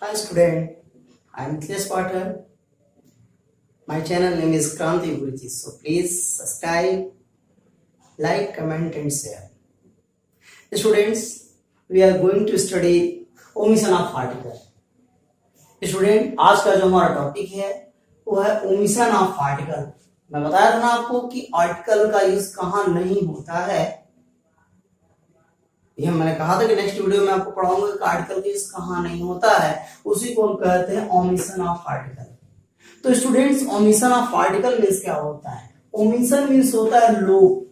Hi student, I am Nikhilesh Patel. My channel name is Kranti Guruji. So please subscribe, like, comment and share. Students, we are going to study omission of article. Student आज का जो हमारा topic है वो है omission of article. मैं बताया था ना आपको कि आर्टिकल का यूज कहाँ नहीं होता है। ये मैंने कहा था कि नेक्स्ट वीडियो में आपको पढ़ाऊंगा कि आर्टिकल का यूज कहाँ नहीं होता है, उसी को हम कहते हैं ओमिशन ऑफ आर्टिकल। तो students, omission of article means क्या होता है? ओमिशन मीन्स होता है लोप।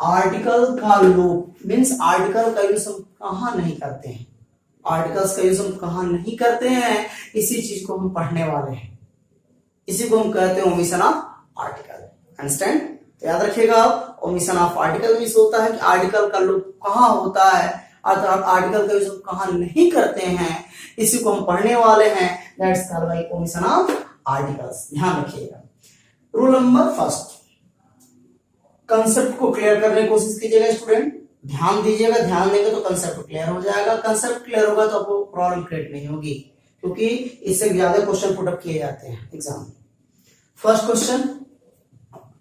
आर्टिकल का लोप मीन्स आर्टिकल का यूज हम कहाँ नहीं करते हैं, आर्टिकल्स का यूज हम कहाँ नहीं करते हैं, इसी चीज को हम पढ़ने वाले हैं। इसी को हम कहते हैं ओमिशन ऑफ आर्टिकल। अंडरस्टैंड? तो याद रखिएगा आप, ओमिशन ऑफ आर्टिकल मीन्स होता है कि आर्टिकल का लोप कहाँ होता है, अर्थात आर्टिकल का यूज हम कहाँ नहीं करते हैं, इसी को हम पढ़ने वाले हैं। That's called by omission of articles. ध्यान रखिएगा। रूल नंबर फर्स्ट, कंसेप्ट को क्लियर करने की कोशिश कीजिएगा स्टूडेंट। ध्यान दीजिएगा, ध्यान देंगे तो कंसेप्ट क्लियर हो जाएगा। कंसेप्ट क्लियर होगा तो आपको प्रॉब्लम क्रिएट नहीं होगी, क्योंकि इससे ज्यादा क्वेश्चन पुट अप किए जाते हैं एग्जाम में। फर्स्ट क्वेश्चन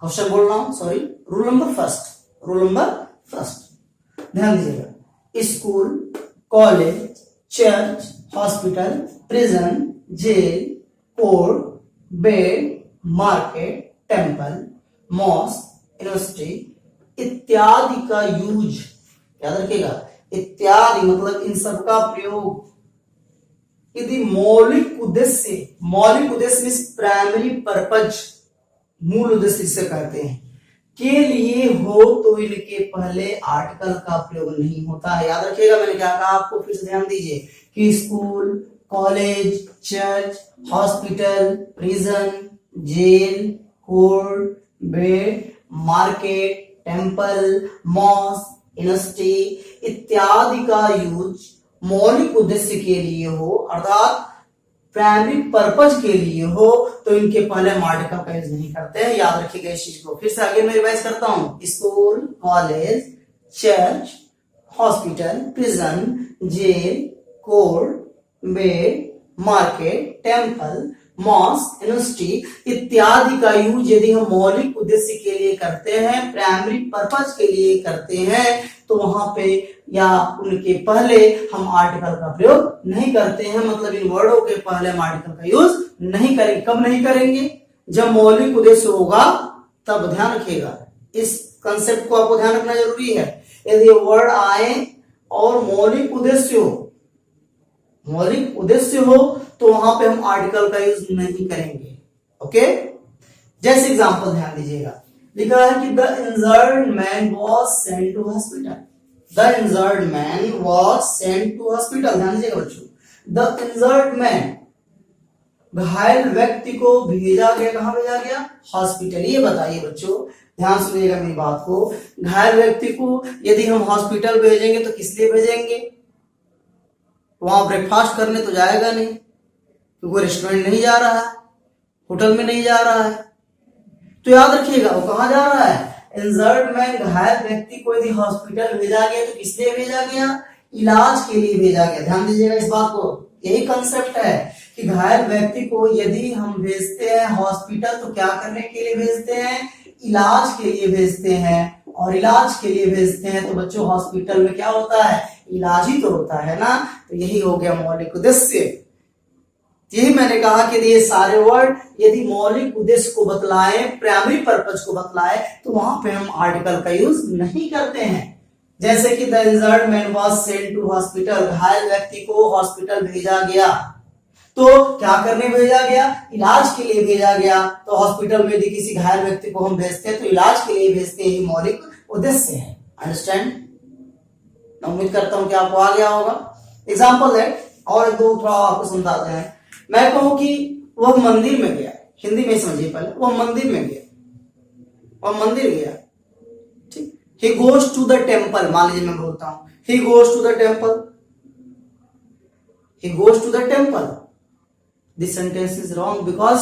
बोल रहा हूं, सॉरी, रूल नंबर फर्स्ट ध्यान दीजिएगा। School, college, church, hospital, prison, jail, court, bed, market, temple, mosque, university इत्यादि का यूज, याद रखिएगा, इत्यादि मतलब इन सब का प्रयोग यदि मौलिक उद्देश्य मीन्स प्राइमरी पर्पज, मूल उद्देश्य जिसे कहते हैं, के लिए हो तो इनके पहले आर्टिकल का प्रयोग नहीं होता है। याद रखिएगा मैंने क्या कहा आपको, फिर से ध्यान दीजिए कि school, college, church, hospital, prison, jail, court, bed, market, temple, mosque, university इत्यादि का यूज मौलिक उद्देश्य के लिए हो, अर्थात प्राइमरी पर्पज के लिए हो, तो इनके पहले हम आर्टिकल का यूज नहीं करते हैं। याद रखिएगा इस चीज को। फिर से आगे मैं रिवाइज करता हूं। School, college, church, hospital, prison, jail, court, bed, market, temple, mosque, university इत्यादि का यूज यदि हम मौलिक उद्देश्य के लिए करते हैं, प्राइमरी पर्पज के लिए करते हैं, तो वहां पे या उनके पहले हम आर्टिकल का प्रयोग नहीं करते हैं। मतलब इन वर्डों के पहले हम आर्टिकल का यूज नहीं करेंगे। कब नहीं करेंगे? जब मौलिक उद्देश्य होगा तब। ध्यान रखिएगा, इस कंसेप्ट को आपको ध्यान रखना जरूरी है। यदि वर्ड आए और मौलिक उद्देश्य हो तो वहां पे हम आर्टिकल का यूज नहीं करेंगे। ओके, जैसे एग्जांपल ध्यान दीजिएगा, लिखा है कि the injured man was sent to hospital. The injured man was sent to hospital. ध्यान दीजिएगा बच्चों, द इंजर्ड मैन, घायल व्यक्ति को भेजा गया, कहां भेजा गया? हॉस्पिटल। ये बताइए बच्चों, ध्यान सुनिएगा मेरी बात को। घायल व्यक्ति को यदि हम हॉस्पिटल भेजेंगे तो किस लिए भेजेंगे? वहां ब्रेकफास्ट करने तो जाएगा नहीं, क्योंकि वो रेस्टोरेंट नहीं जा रहा है, होटल में नहीं जा रहा है। तो याद रखिएगा वो कहां जा रहा है? इंजर्ड मैन, घायल व्यक्ति को यदि हॉस्पिटल भेजा गया तो किस लिए भेजा गया? इलाज के लिए भेजा गया। ध्यान दीजिएगा इस बात को। यही कंसेप्ट है कि घायल व्यक्ति को यदि हम भेजते हैं हॉस्पिटल तो क्या करने के लिए भेजते हैं? इलाज के लिए भेजते हैं। और इलाज के लिए भेजते हैं तो बच्चों हॉस्पिटल में क्या होता है? इलाज ही तो होता है ना। तो यही हो गया मौलिक उद्देश्य। यही मैंने कहा कि ये सारे वर्ड यदि मौलिक उद्देश्य को बतलाए, प्राइमरी पर्पज को बतलाए, तो वहां पे हम आर्टिकल का यूज नहीं करते हैं। जैसे कि the injured man was sent to hospital, घायल व्यक्ति को हॉस्पिटल भेजा गया। तो क्या करने भेजा गया? इलाज के लिए भेजा गया। तो हॉस्पिटल में यदि किसी घायल व्यक्ति को हम भेजते हैं तो इलाज के लिए भेजते हैं, मौलिक उद्देश्य है। अंडरस्टैंड? उम्मीद करता हूं कि आपको आ गया होगा। एग्जाम्पल है और दो थोड़ा आपको समझाते हैं। मैं कहूं कि वह मंदिर में गया, हिंदी में समझिए पहले, वह मंदिर में गया, ठीक। He goes to the temple, मान लीजिए मैं बोलता हूं he goes to the temple. This sentence is wrong because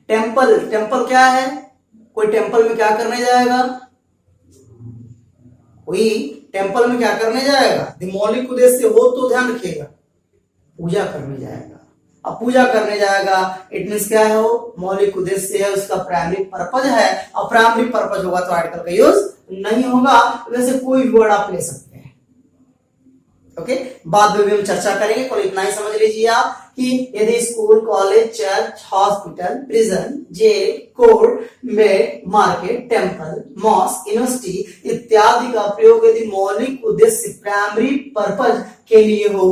temple क्या है? कोई टेम्पल में क्या करने जाएगा? कोई टेम्पल में क्या करने जाएगा? मौलिक उद्देश्य हो तो ध्यान रखिएगा, पूजा करने जाएगा। अब पूजा करने जाएगा, इट मीन्स क्या है, वो मौलिक उद्देश्य है, उसका प्राइमरी पर्पज है। और प्राइमरी पर्पज होगा तो आर्टिकल का यूज नहीं होगा। वैसे कोई भी वर्ड आप ले सकते हैं। ओके, बाद में भी हम चर्चा करेंगे, पर इतना ही समझ लीजिए आप कि यदि school, college, church, hospital, prison, jail, court, bed, market, temple, mosque, university इत्यादि का प्रयोग यदि मौलिक उद्देश्य प्राइमरी पर्पज के लिए हो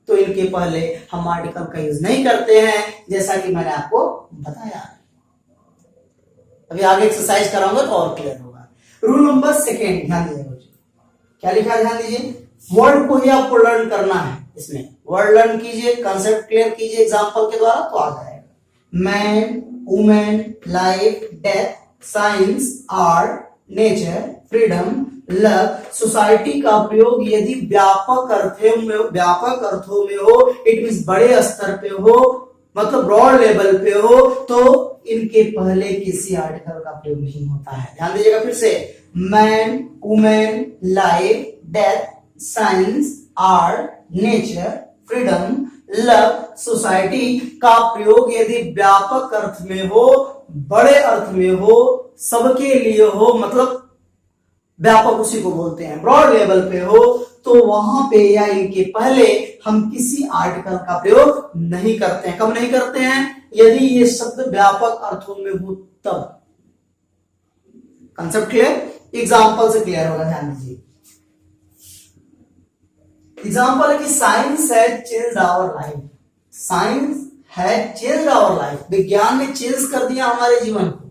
तो इनके पहले हम आर्टिकल का यूज नहीं करते हैं, जैसा कि मैंने आपको बताया। अभी आगे एक्सरसाइज कराऊंगा तो और क्लियर होगा। रूल नंबर सेकेंड, ध्यान दीजिए बच्चों, क्या लिखा है ध्यान दीजिए। वर्ड को ही आपको लर्न करना है, इसमें वर्ड लर्न कीजिए, कंसेप्ट क्लियर कीजिए एग्जांपल के द्वारा तो आ जाएगा। Man, women, life, death, science, art, nature, freedom, love, society का प्रयोग यदि व्यापक अर्थों में हो, इट मींस बड़े स्तर पे हो, मतलब ब्रॉड लेवल पे हो, तो इनके पहले किसी आर्टिकल का प्रयोग नहीं होता है। ध्यान दीजिएगा फिर से, man, women, life, death, science, art, nature, freedom, love, society का प्रयोग यदि व्यापक अर्थ में हो, बड़े अर्थ में हो, सबके लिए हो, मतलब व्यापक उसी को बोलते हैं, ब्रॉड लेवल पे हो, तो वहां पे या इनके पहले हम किसी आर्टिकल का प्रयोग नहीं करते हैं। कब नहीं करते हैं? यदि ये शब्द व्यापक अर्थों में हो तब। Concept clear? एग्जाम्पल से क्लियर होगा, ध्यान दीजिए। एग्जाम्पल है कि science has changed our life. Science has changed our life, विज्ञान ने चेंज कर दिया हमारे जीवन को।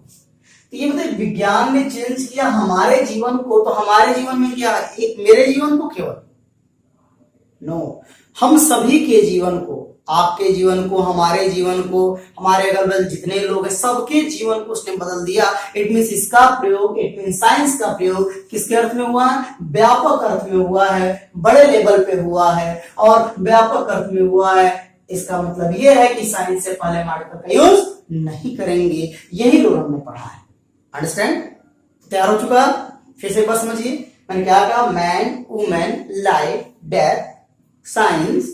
तो ये मतलब विज्ञान ने चेंज किया हमारे जीवन को, तो हमारे जीवन में क्या, एक मेरे जीवन को केवल नो, हम सभी के जीवन को, आपके जीवन को, हमारे जीवन को, हमारे अगल बगल जितने लोग हैं सबके जीवन को उसने बदल दिया। इट मीन्स इसका प्रयोग, इट मीन्स साइंस का प्रयोग किसके अर्थ में हुआ है? व्यापक अर्थ में हुआ है, बड़े लेवल पे हुआ है और व्यापक अर्थ में हुआ है। इसका मतलब यह है कि साइंस से पहले हम आर्टिकल का यूज नहीं करेंगे। यही रूल हमने पढ़ा है। अंडरस्टैंड? तैयार हो चुका? फिर से बस समझिए, मैंने क्या कहा, man, women, life, death, science,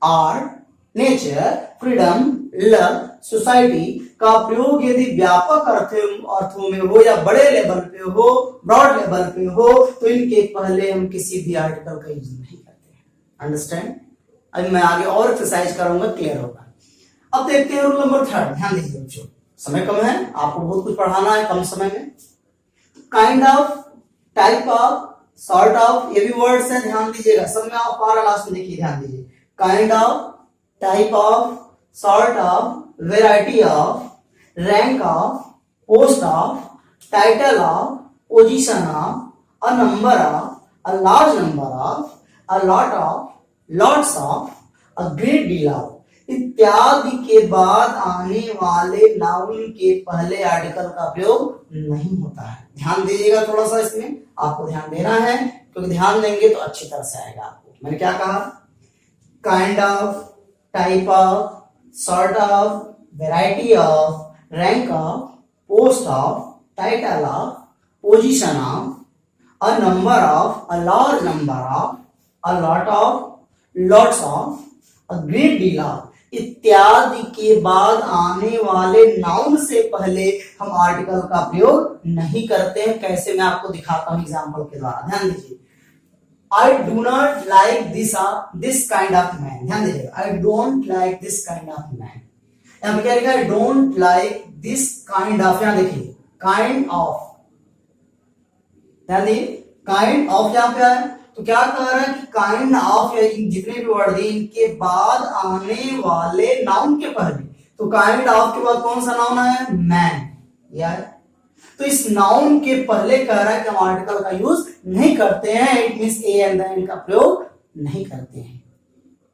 art, nature, freedom, love, society का प्रयोग यदि व्यापक अर्थों में हो या बड़े लेवल पे हो, ब्रॉड लेवल पे हो, तो इनके पहले हम किसी भी आर्टिकल का यूज नहीं करते हैं। अंडरस्टैंड? अभी मैं आगे और एक्सरसाइज करूंगा, क्लियर होगा। अब देखते हैं रूल नंबर 3। ध्यान दीजिए बच्चों, समय कम है, आपको बहुत कुछ पढ़ाना है कम समय में। Kind of, type of, sort of, ये भी वर्ड्स हैं, ध्यान दीजिएगा। सब में आप पारा लास्ट में देखिए, ध्यान दीजिए। Kind of, type of, sort of, variety of, rank of, post of, title of, position of, a number of, a large number of, a lot of, lots of, a great deal of इत्यादि के बाद आने वाले noun के पहले article का प्रयोग नहीं होता है। ध्यान दीजिएगा थोड़ा सा, इसमें आपको ध्यान देना है, क्योंकि ध्यान देंगे तो अच्छी तरह से आएगा आपको। मैंने क्या कहा? Kind of, type of, sort of, variety of, rank of, post of, title of, position of, a number of, a large number of, a lot of, lots of, a great deal of इत्यादि के बाद आने वाले noun से पहले हम article का प्रयोग नहीं करते हैं। कैसे, मैं आपको दिखाता हूं एग्जांपल के द्वारा। ध्यान दीजिए। I do not like this kind of man। ध्यान दीजिएगा, I don't like this kind of man। यहाँ पे क्या लिखा है? Don't like this kind of। यहाँ देखिए, kind of, ध्यान दीजिए, kind of यहाँ पे है, तो क्या कह रहा है कि काइंड ऑफ या जितने भी वर्ड दिए इनके बाद आने वाले नाउन के पहले, तो काइंड ऑफ के बाद कौन सा नाउन है? मैन। यार, तो इस नाउन के पहले कह रहा है कि हम आर्टिकल का यूज नहीं करते हैं। It means A and the end का प्रयोग नहीं करते हैं।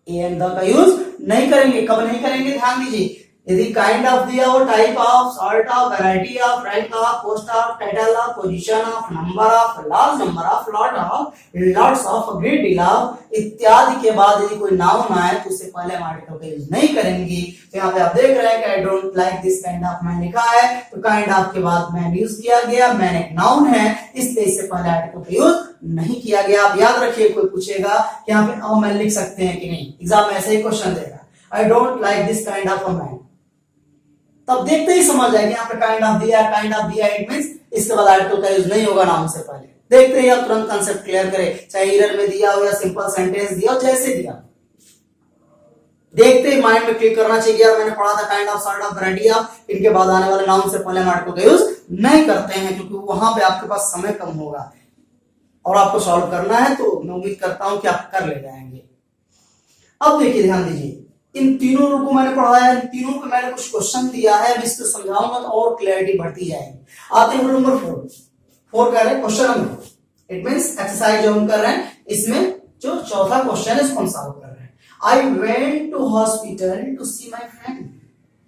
ए एंड द का यूज नहीं करेंगे। कब नहीं करेंगे? ध्यान दीजिए, यदि काइंड ऑफ दिया हो, type of, sort of, variety of, rank of, post of, title of, position of, number of, large number of, lot of, lots of, great deal of इत्यादि के बाद यदि कोई नाउन आए तो उससे पहले हम आर्टिकल का यूज नहीं करेंगे। तो यहाँ पे आप देख रहे हैं कि I don't like this kind of man लिखा है, तो काइंड ऑफ के बाद मैन यूज किया गया। मैन एक नाउन है, इसलिए इससे पहले आर्टिकल का यूज नहीं किया गया। आप याद रखिए, कोई पूछेगा कि यहाँ पे मैन लिख सकते हैं कि नहीं, एग्जाम में ऐसे ही क्वेश्चन देगा। I don't like this kind of a man. तब देखते ही समझ जाएंगे यहाँ पे काइंड ऑफ दिया, इट मींस इसके बाद आर्टिकल का यूज नहीं होगा नाउन से पहले। देखते ही आप तुरंत कंसेप्ट क्लियर करें, चाहे एरर में दिया हो या सिंपल सेंटेंस दिया हो, जैसे दिया देखते ही माइंड में क्लिक करना चाहिए। यार मैंने पढ़ा था kind of, sort of, variety of, इनके बाद आने वाले नाउन से पहले हम आर्टिकल का यूज नहीं करते हैं, क्योंकि वहां पे आपके पास समय कम होगा और आपको सॉल्व करना है, तो मैं उम्मीद करता हूं कि आप कर ले जाएंगे। अब देखिए ध्यान दीजिए, इन तीनों को मैंने पढ़ाया, इन तीनों पे मैंने कुछ क्वेश्चन दिया है, मैं इसको समझाऊंगा तो और क्लैरिटी बढ़ती जाएगी। आते हैं नंबर 4 कर रहे हैं, question number 4, it means exercise जो हम कर रहे हैं इसमें जो चौथा क्वेश्चन है इसको हम सॉल्व कर रहे हैं। I went to hospital to see my friend.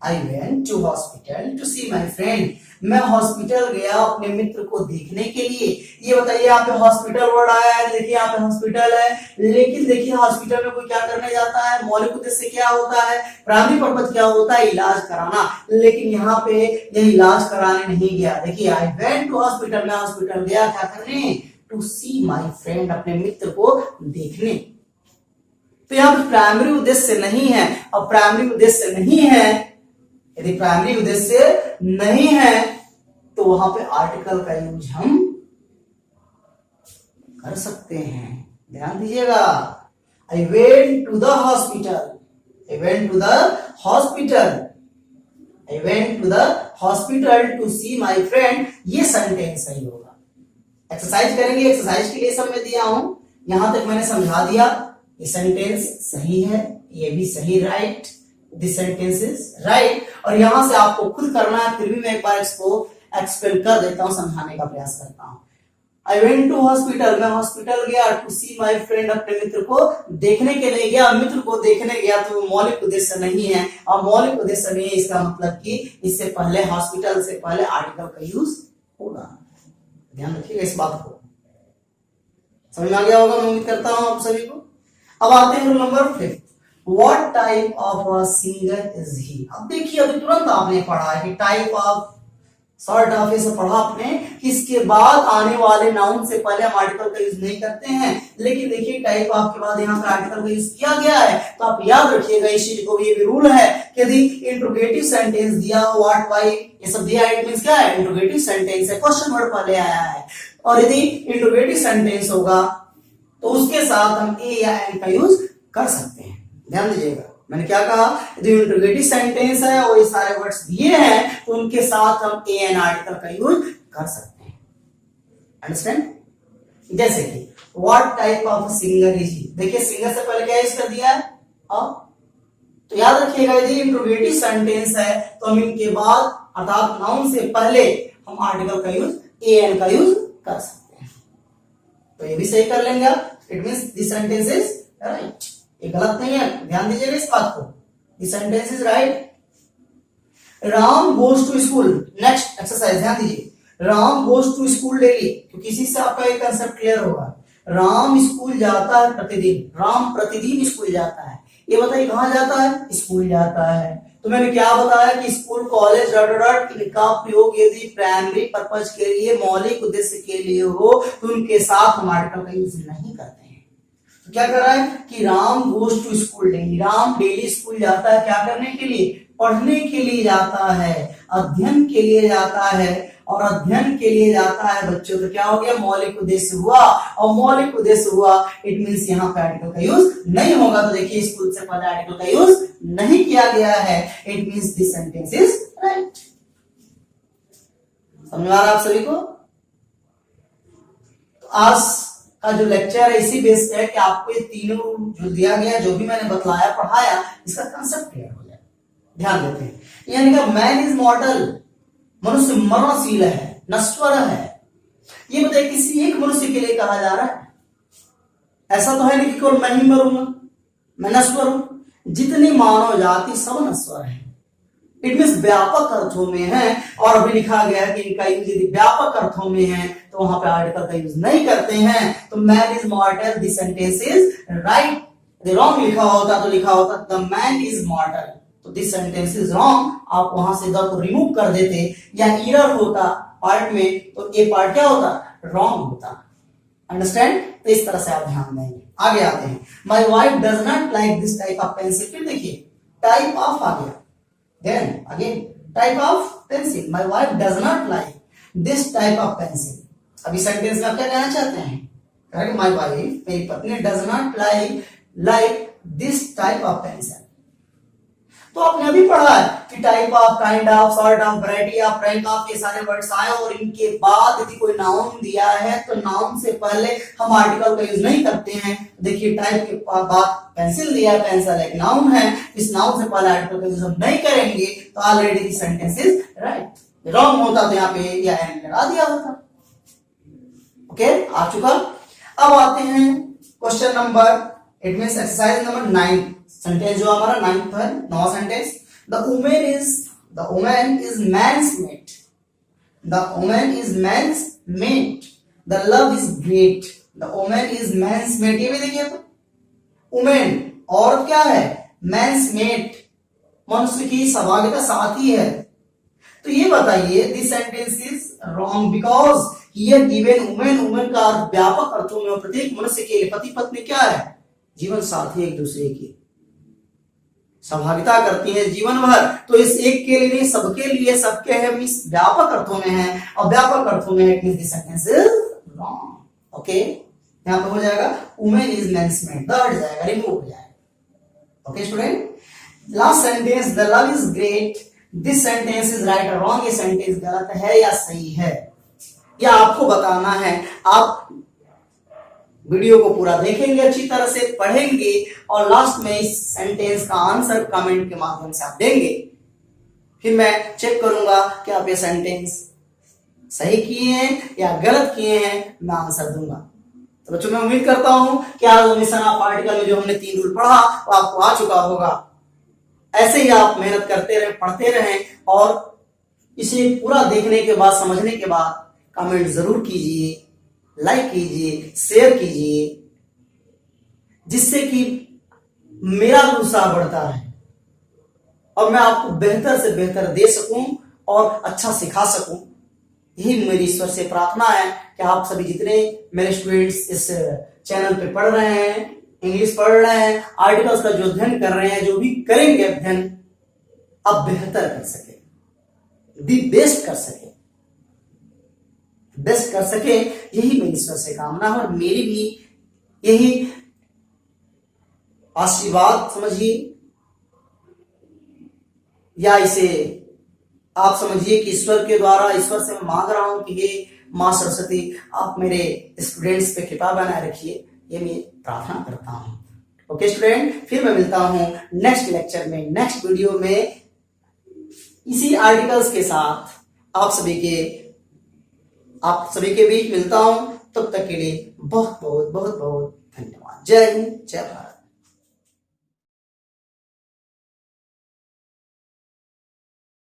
I went to hospital to see my friend. मैं हॉस्पिटल गया अपने मित्र को देखने के लिए। ये बताइए यहाँ पे हॉस्पिटल वर्ड आया है, देखिए यहाँ पे हॉस्पिटल है, लेकिन देखिए हॉस्पिटल में कोई क्या करने जाता है, मौलिक उद्देश्य क्या होता है, प्राइमरी पर्पज क्या होता है, इलाज कराना, लेकिन यहाँ पे यह इलाज कराने नहीं गया। देखिए आई वेंट टू हॉस्पिटल, मैं हॉस्पिटल गया क्या करने, टू सी माई फ्रेंड, अपने मित्र को देखने। तो यहाँ पे प्राइमरी उद्देश्य नहीं है, अब प्राइमरी उद्देश्य नहीं है, यदि प्राइमरी उद्देश्य नहीं है तो वहां पे आर्टिकल का यूज हम कर सकते हैं। ध्यान दीजिएगा, I went to the hospital, I went to the hospital, I went to the hospital to see my friend, ये सेंटेंस सही होगा। एक्सरसाइज करेंगे, एक्सरसाइज के लिए सब मैं दिया हूं, यहां तक मैंने समझा दिया। ये सेंटेंस सही है, ये भी सही, right, this sentence is right. और यहां से आपको खुद करना है, फिर भी मैं एक बार इसको एक्सप्लेन कर देता हूं, समझाने का प्रयास करता हूं। आई वेंट टू हॉस्पिटल, मैं हॉस्पिटल गया, टू सी माई फ्रेंड, अपने मित्र को देखने के लिए गया। मित्र को देखने गया तो मौलिक उद्देश्य नहीं है, और मौलिक उद्देश्य नहीं है इसका मतलब कि इससे पहले, हॉस्पिटल से पहले आर्टिकल का यूज होगा। ध्यान रखिएगा इस बात को, समझ में आ गया होगा, मैं उम्मीद करता हूं आप सभी को। अब आते हैं number 5, what type of a singer is he. अब देखिए अभी तुरंत आपने पढ़ा है कि टाइप ऑफ, सॉर्ट ऑफ, ये सब पढ़ा आपने कि इसके बाद आने वाले नाउन से पहले हम आर्टिकल का यूज नहीं करते हैं, लेकिन देखिए टाइप ऑफ के बाद यहाँ पर आर्टिकल का यूज किया गया है। तो आप याद रखिएगा इस चीज को, ये भी रूल है कि यदि इंट्रोगेटिव सेंटेंस दिया हो, व्हाट, व्हाई, ये सब दिया है, इट मींस क्या है, इंट्रोगेटिव सेंटेंस है, क्वेश्चन वर्ड पहले आया है। और यदि इंट्रोगेटिव सेंटेंस होगा तो उसके साथ हम ए या एन का यूज कर सकते हैं। ध्यान दीजिएगा, मैंने क्या कहा, जो इंट्रोगेटिव सेंटेंस है और ये सारे वर्ड्स दिए हैं तो उनके साथ हम ए एन आर्टिकल का यूज कर सकते हैं। अंडरस्टैंड? जैसे कि what type of singer is he, देखिए सिंगर से पहले क्या यूज कर दिया है, तो याद रखिएगा यदि इंट्रोगेटिव सेंटेंस है तो हम इनके बाद अर्थात नाउन से पहले हम आर्टिकल का यूज ए एन का यूज कर सकते हैं। तो ये भी सही कर लेंगे आप, it means this sentence is right, ये गलत नहीं है, ध्यान दीजिएगा इस बात को, this sentence is right. Ram goes to school, next exercise ध्यान दीजिए, Ram goes to school daily, क्योंकि इसी से आपका एक कंसेप्ट क्लियर होगा। राम स्कूल जाता है प्रतिदिन, राम प्रतिदिन स्कूल जाता है। ये बताइए कहां जाता है, स्कूल जाता है। तो मैंने क्या बताया कि स्कूल, कॉलेज, डॉट डॉट का प्रयोग यदि प्राइमरी पर्पज के लिए, मौलिक उद्देश्य के लिए हो तो उनके साथ हम आर्टिकल का यूज नहीं करते हैं। तो क्या कर रहा है कि Ram goes to school daily, Ram daily school जाता है, क्या करने के लिए, पढ़ने के लिए जाता है, अध्ययन के लिए जाता है। और अध्ययन के लिए जाता है बच्चों, तो क्या हो गया, मौलिक उद्देश्य हुआ, और मौलिक उद्देश्य हुआ इट मींस यहाँ पे आर्टिकल का यूज नहीं होगा। तो देखिए स्कूल से पहले आर्टिकल का यूज नहीं किया गया है, it means this sentence is right. समझ आ रहा आप सभी को? तो आज का जो लेक्चर है इसी बेस पे है कि आपको ये तीनों जो दिया गया, जो भी मैंने बतलाया, पढ़ाया, इसका कंसेप्ट क्लियर हो जाए। ध्यान देते हैं, यानी कि मैन इज मॉर्टल, मनुष्य मरणशील है, नश्वर है। ये बताइए किसी एक मनुष्य के लिए कहा जा रहा है, ऐसा तो है नहीं कि केवल मैं ही मरूंगा, मैं नश्वर हूं। जितनी मानव जाति सब नश्वर है, इट मींस व्यापक अर्थों में है। और अभी लिखा गया है कि इनका यूज यदि व्यापक अर्थों में है तो वहां पे आर्टिकल का यूज नहीं करते हैं। तो man is मॉर्टल, this sentence is right. यदि रॉन्ग लिखा होता तो लिखा होता द मैन इज मॉर्टल, तो दिस सेंटेंस इज रॉन्ग, आप वहां से द को रिमूव कर देते, या एरर होता पार्ट में तो ये पार्ट क्या होता, रॉन्ग होता। अंडरस्टैंड? तो इस तरह से आप ध्यान देंगे। आगे आते हैं, my wife does not like this type of pencil. फिर देखिए टाइप ऑफ आ गया, then again type of pencil, my wife does not like this type of pencil. अभी सेंटेंस में आप क्या कहना चाहते हैं? करेक्ट, माय वाइफ, मेरी पत्नी does not like this type of pencil. तो आपने अभी पढ़ा है कि type of, kind of, sort of, variety of, rank of, ये सारे वर्ड्स आए और इनके बाद यदि कोई नाउन दिया है तो नाउन से पहले हम आर्टिकल का यूज नहीं करते हैं। देखिए टाइप के बाद पेंसिल दिया है, पेंसिल एक नाउन है, इस नाउन से पहले आर्टिकल का यूज हम नहीं करेंगे तो already the sentence is right. Wrong होता तो यहाँ पे या एंड लगा दिया होता। ओके, आ चुका। अब आते हैं question number, it means exercise number 9, sentence जो हमारा 9th है, नवा सेंटेंस। The women is man's mate, the women is man's mate, the love is great, the women is man's mate. ये भी देखिए तो वुमेन औरत क्या है? मैन्स मेट, मनुष्य की सहभागिता साथी है। तो ये बताइए this sentence is wrong because here given women, women का अर्थ व्यापक अर्थों में प्रत्येक मनुष्य के लिए पति पत्नी क्या है? जीवन साथी, एक दूसरे की सहभागिता करती है जीवन भर। तो इस एक के लिए नहीं, सबके लिए, सबके है, मींस व्यापक अर्थों में है, और व्यापक अर्थों में है, means this sentence is wrong. Okay, यहां पे हो जाएगा women is men's mate, the हट जाएगा, रिमूव हो जाएगा। Okay student, last sentence the love is great, this sentence is right और रॉन्ग। ये सेंटेंस गलत है या सही है, या आपको बताना है। आप वीडियो को पूरा देखेंगे, अच्छी तरह से पढ़ेंगे और लास्ट में इस सेंटेंस का आंसर कमेंट के माध्यम से आप देंगे। फिर मैं चेक करूंगा कि आप ये सेंटेंस सही किए हैं या गलत किए हैं, मैं आंसर दूंगा। तो बच्चों मैं उम्मीद करता हूं कि आज ओमिशन ऑफ आर्टिकल में जो हमने 3 रूल पढ़ा वो आपको आ चुका होगा। ऐसे ही आप मेहनत करते रहें, पढ़ते रहें और इसे पूरा देखने के बाद, समझने के बाद कमेंट जरूर कीजिए, लाइक कीजिए, शेयर कीजिए, जिससे कि मेरा उत्साह बढ़ता है और मैं आपको बेहतर से बेहतर दे सकूं और अच्छा सिखा सकूं। यही मेरी ईश्वर से प्रार्थना है कि आप सभी जितने मेरे स्टूडेंट्स इस चैनल पे पढ़ रहे हैं, इंग्लिश पढ़ रहे हैं, आर्टिकल्स का जो अध्ययन कर रहे हैं, जो भी करेंगे अध्ययन, आप बेहतर कर सके, दी बेस्ट कर सके, बेस्ट कर सके, यही मेरी ईश्वर से कामना है और मेरी भी यही आशीर्वाद समझिए, या इसे आप समझिए कि ईश्वर के द्वारा, ईश्वर से मैं मांग रहा हूं कि ये मां सरस्वती आप मेरे स्टूडेंट्स पे कृपा बनाए रखिए, ये मैं प्रार्थना करता हूं। ओके स्टूडेंट, फिर मैं मिलता हूं नेक्स्ट लेक्चर में, नेक्स्ट वीडियो में इसी आर्टिकल्स के साथ आप सभी के बीच मिलता हूं। तब तक के लिए बहुत बहुत बहुत बहुत धन्यवाद। जय हिंद, जय भारत।